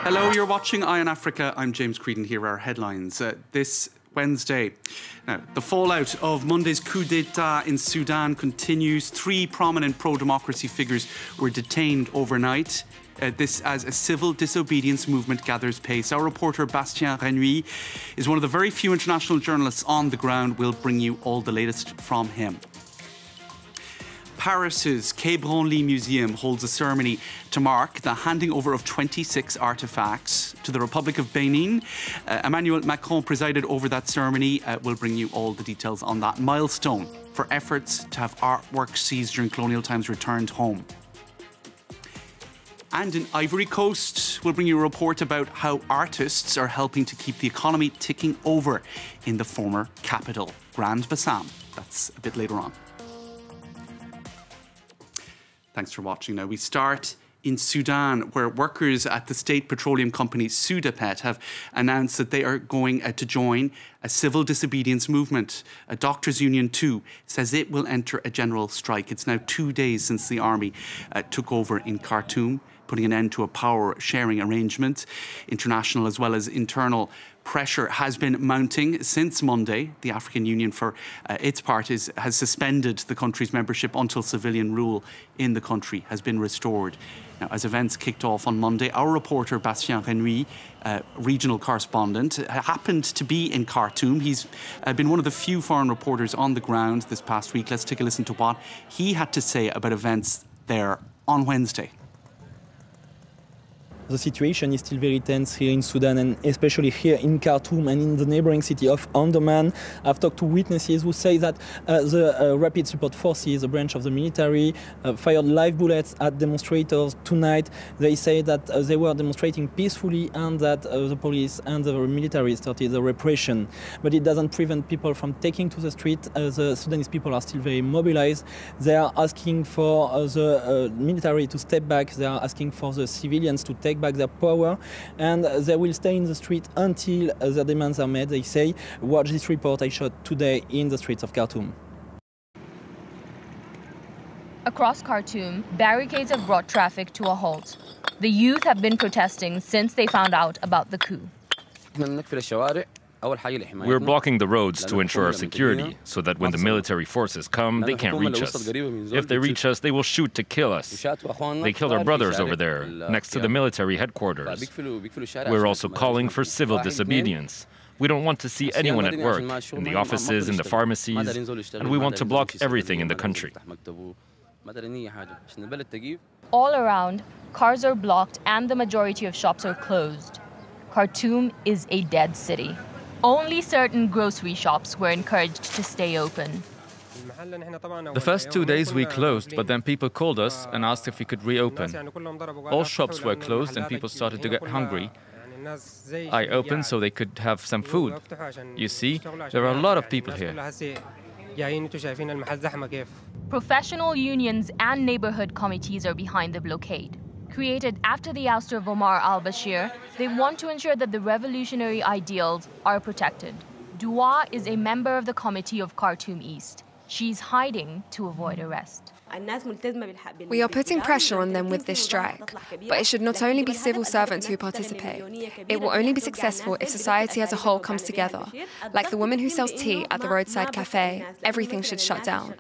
Hello, you're watching Eye on Africa. I'm James Creedon. Here are our headlines. This Wednesday, now, the fallout of Monday's coup d'etat in Sudan continues. 3 prominent pro-democracy figures were detained overnight. This as a civil disobedience movement gathers pace. Our reporter Bastien Renouy is one of the very few international journalists on the ground. We'll bring you all the latest from him. Paris's Quai Branly Museum holds a ceremony to mark the handing over of 26 artefacts to the Republic of Benin. Emmanuel Macron presided over that ceremony. We'll bring you all the details on that milestone for efforts to have artwork seized during colonial times returned home. And in Ivory Coast, we'll bring you a report about how artists are helping to keep the economy ticking over in the former capital, Grand Bassam. That's a bit later on. Thanks for watching. Now we start in Sudan, where workers at the state petroleum company Sudapet have announced that they are going to join a civil disobedience movement. A doctors' union too says it will enter a general strike. It's now 2 days since the army took over in Khartoum, putting an end to a power-sharing arrangement. International as well as internal pressure has been mounting since Monday. The African Union, for its part, has suspended the country's membership until civilian rule in the country has been restored. Now, as events kicked off on Monday, our reporter Bastien Renouy, regional correspondent, happened to be in Khartoum. He's been one of the few foreign reporters on the ground this past week. Let's take a listen to what he had to say about events there on Wednesday. The situation is still very tense here in Sudan, and especially here in Khartoum and in the neighboring city of Omdurman. I've talked to witnesses who say that the Rapid Support Forces, a branch of the military, fired live bullets at demonstrators tonight. They say that they were demonstrating peacefully and that the police and the military started the repression. But it doesn't prevent people from taking to the street. The Sudanese people are still very mobilized. They are asking for the military to step back. They are asking for the civilians to take back their power, and they will stay in the street until their demands are met, they say. Watch this report I shot today in the streets of Khartoum. Across Khartoum, barricades have brought traffic to a halt. The youth have been protesting since they found out about the coup. We're blocking the roads to ensure our security, so that when the military forces come, they can't reach us. If they reach us, they will shoot to kill us. They killed our brothers over there, next to the military headquarters. We're also calling for civil disobedience. We don't want to see anyone at work, in the offices, in the pharmacies, and we want to block everything in the country. All around, cars are blocked and the majority of shops are closed. Khartoum is a dead city. Only certain grocery shops were encouraged to stay open. The first 2 days we closed, but then people called us and asked if we could reopen. All shops were closed and people started to get hungry. I opened so they could have some food. You see, there are a lot of people here. Professional unions and neighborhood committees are behind the blockade. Created after the ouster of Omar al-Bashir, they want to ensure that the revolutionary ideals are protected. Dua is a member of the committee of Khartoum East. She's hiding to avoid arrest. We are putting pressure on them with this strike, but it should not only be civil servants who participate. It will only be successful if society as a whole comes together. Like the woman who sells tea at the roadside cafe, everything should shut down.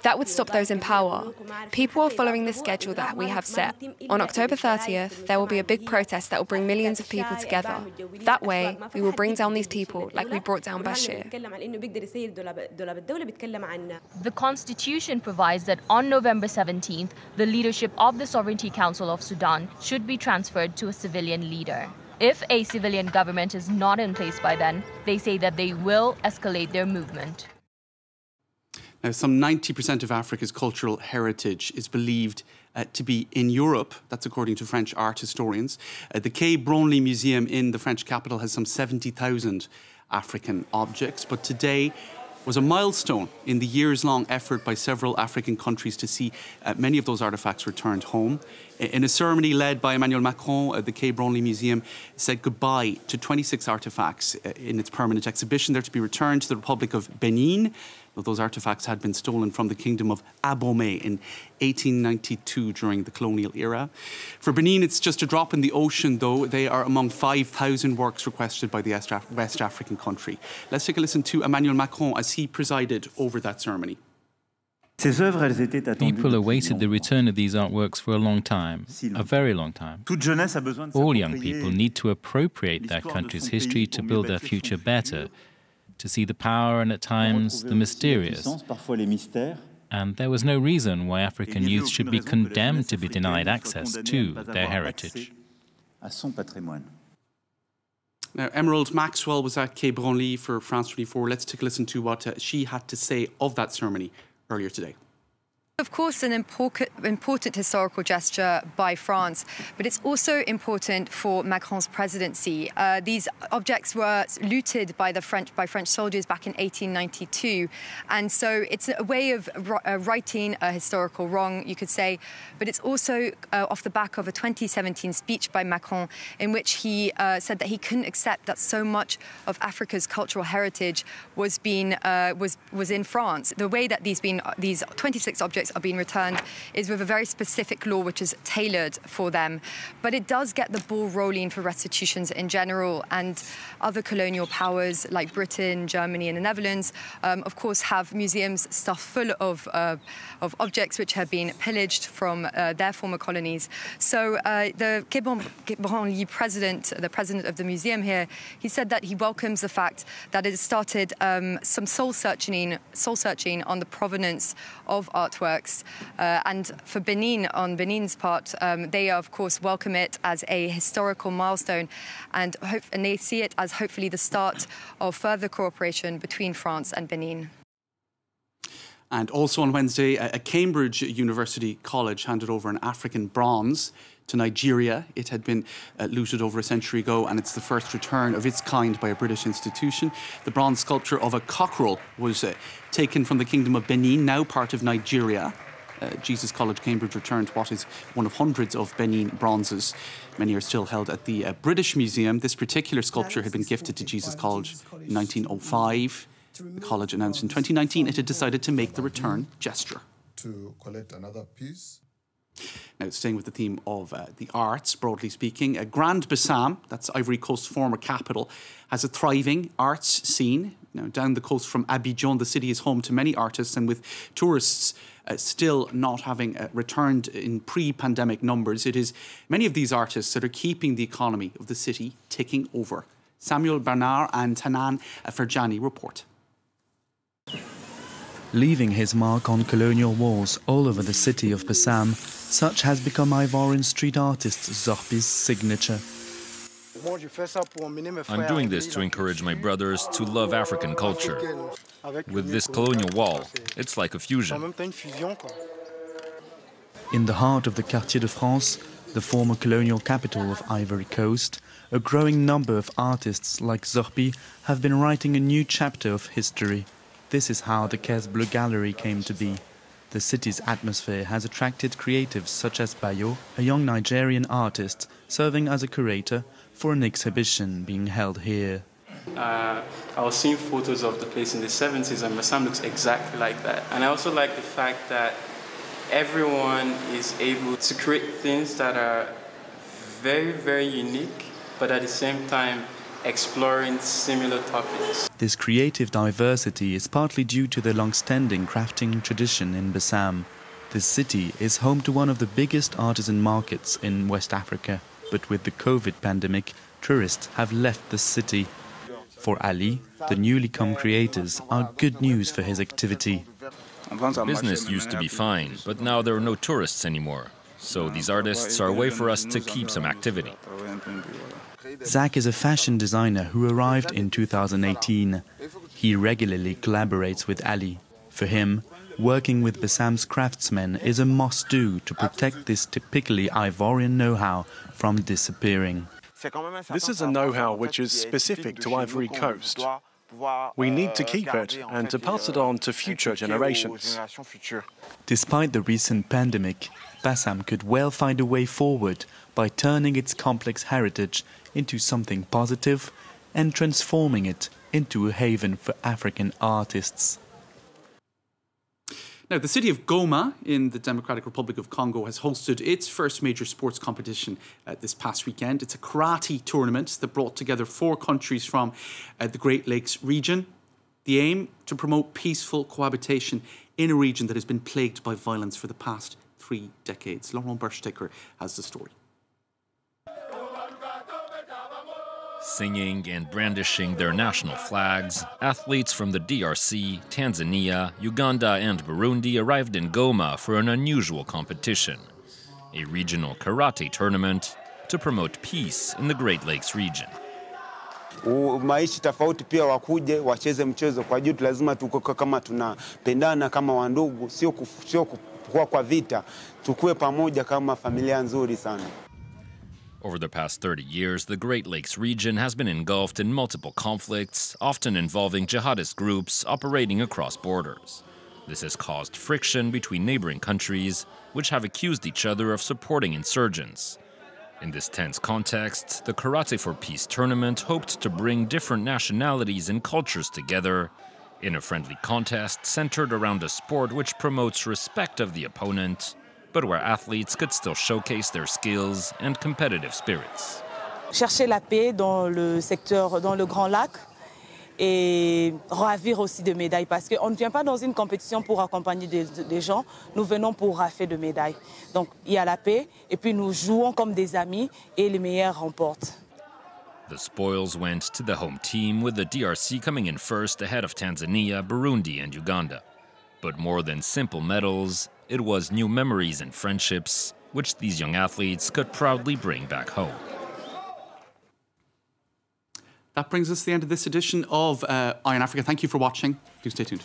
That would stop those in power. People are following the schedule that we have set. On October 30th, there will be a big protest that will bring millions of people together. That way, we will bring down these people like we brought down Bashir. The Constitution provides that on November 17th, the leadership of the Sovereignty Council of Sudan should be transferred to a civilian leader. If a civilian government is not in place by then, they say that they will escalate their movement. Now, some 90% of Africa's cultural heritage is believed to be in Europe. That's according to French art historians. The Quai Branly Museum in the French capital has some 70,000 African objects, but today was a milestone in the years-long effort by several African countries to see many of those artefacts returned home. In a ceremony led by Emmanuel Macron, the Quai Branly Museum said goodbye to 26 artefacts in its permanent exhibition. They're to be returned to the Republic of Benin. Well, those artefacts had been stolen from the kingdom of Abomey in 1892 during the colonial era. For Benin, it's just a drop in the ocean, though. They are among 5,000 works requested by the West African country. Let's take a listen to Emmanuel Macron as he presided over that ceremony. People awaited the return of these artworks for a long time, a very long time. All young people need to appropriate their country's history to build their future better, to see the power and at times the mysterious. And there was no reason why African youth should be condemned to be denied access to their heritage. Now, Emerald Maxwell was at Quai Branly for France 24. Let's take a listen to what she had to say of that ceremony earlier today. Of course, an important historical gesture by France, but it's also important for Macron's presidency. These objects were looted by French soldiers back in 1892, and so it's a way of righting a historical wrong, you could say. But it's also off the back of a 2017 speech by Macron, in which he said that he couldn't accept that so much of Africa's cultural heritage was in France. The way that these 26 objects are being returned is with a very specific law which is tailored for them. But it does get the ball rolling for restitutions in general, and other colonial powers like Britain, Germany and the Netherlands, of course, have museums stuffed full of objects which have been pillaged from their former colonies. So the Quai Branly president, the president of the museum here, he said that he welcomes the fact that it has started some soul searching on the provenance of artworks. And for Benin, on Benin's part, they of course welcome it as a historical milestone, and they see it as hopefully the start of further cooperation between France and Benin. And also on Wednesday, a Cambridge University college handed over an African bronze to Nigeria. It had been looted over a century ago, and it's the first return of its kind by a British institution. The bronze sculpture of a cockerel was taken from the Kingdom of Benin, now part of Nigeria. Jesus College, Cambridge returned what is one of hundreds of Benin bronzes. Many are still held at the British Museum. This particular sculpture had been gifted to Jesus College in 1905. The college announced in 2019 it had decided to make the return gesture. To collect another piece. Now, staying with the theme of the arts, broadly speaking, Grand Bassam, that's Ivory Coast's former capital, has a thriving arts scene. Now, down the coast from Abidjan, the city is home to many artists, and with tourists still not having returned in pre-pandemic numbers, it is many of these artists that are keeping the economy of the city ticking over. Samuel Bernard and Hanan Ferjani report. Leaving his mark on colonial walls all over the city of Bassam, such has become Ivorian street artist Zorbi's signature. I'm doing this to encourage my brothers to love African culture. With this colonial wall, it's like a fusion. In the heart of the Quartier de France, the former colonial capital of Ivory Coast, a growing number of artists like Zorbi have been writing a new chapter of history. This is how the Caisse Bleue Gallery came to be. The city's atmosphere has attracted creatives such as Bayo, a young Nigerian artist serving as a curator for an exhibition being held here. I was seeing photos of the place in the 70s, and Bassam looks exactly like that. And I also like the fact that everyone is able to create things that are very, very unique, but at the same time exploring similar topics. This creative diversity is partly due to the long-standing crafting tradition in Bassam. This city is home to one of the biggest artisan markets in West Africa, but with the COVID pandemic, tourists have left the city. For Ali, the newly come creators are good news for his activity. Business used to be fine, but now there are no tourists anymore. So these artists are a way for us to keep some activity. Zach is a fashion designer who arrived in 2018. He regularly collaborates with Ali. For him, working with Bassam's craftsmen is a must-do to protect this typically Ivorian know-how from disappearing. This is a know-how which is specific to Ivory Coast. We need to keep it and to pass it on to future generations. Despite the recent pandemic, Bassam could well find a way forward by turning its complex heritage into something positive and transforming it into a haven for African artists. Now, the city of Goma in the Democratic Republic of Congo has hosted its first major sports competition this past weekend. It's a karate tournament that brought together 4 countries from the Great Lakes region. The aim, to promote peaceful cohabitation in a region that has been plagued by violence for the past 3 decades. Laurent Berstecker has the story. Singing and brandishing their national flags, athletes from the DRC, Tanzania, Uganda and Burundi arrived in Goma for an unusual competition, a regional karate tournament to promote peace in the Great Lakes region. Maishi tofauti pia wakuje wacheze mchezo kwa juu lazima tuko kama tunapendana kama wandugu sio kwa vita tukue pamoja kama familia nzuri sana. Over the past 30 years, the Great Lakes region has been engulfed in multiple conflicts, often involving jihadist groups operating across borders. This has caused friction between neighboring countries, which have accused each other of supporting insurgents. In this tense context, the Karate for Peace tournament hoped to bring different nationalities and cultures together in a friendly contest centered around a sport which promotes respect of the opponent, but where athletes could still showcase their skills and competitive spirits. Chercher la paix dans le secteur, dans le Grand Lac, et ravir aussi de médailles, parce qu'on ne vient pas dans une compétition pour accompagner des gens, nous venons pour rafler de médailles. Donc il y a la paix, et puis nous jouons comme des amis, et les meilleurs remportent. The spoils went to the home team, with the DRC coming in first ahead of Tanzania, Burundi and Uganda. But more than simple medals, it was new memories and friendships, which these young athletes could proudly bring back home. That brings us to the end of this edition of Eye on Africa. Thank you for watching. Do stay tuned.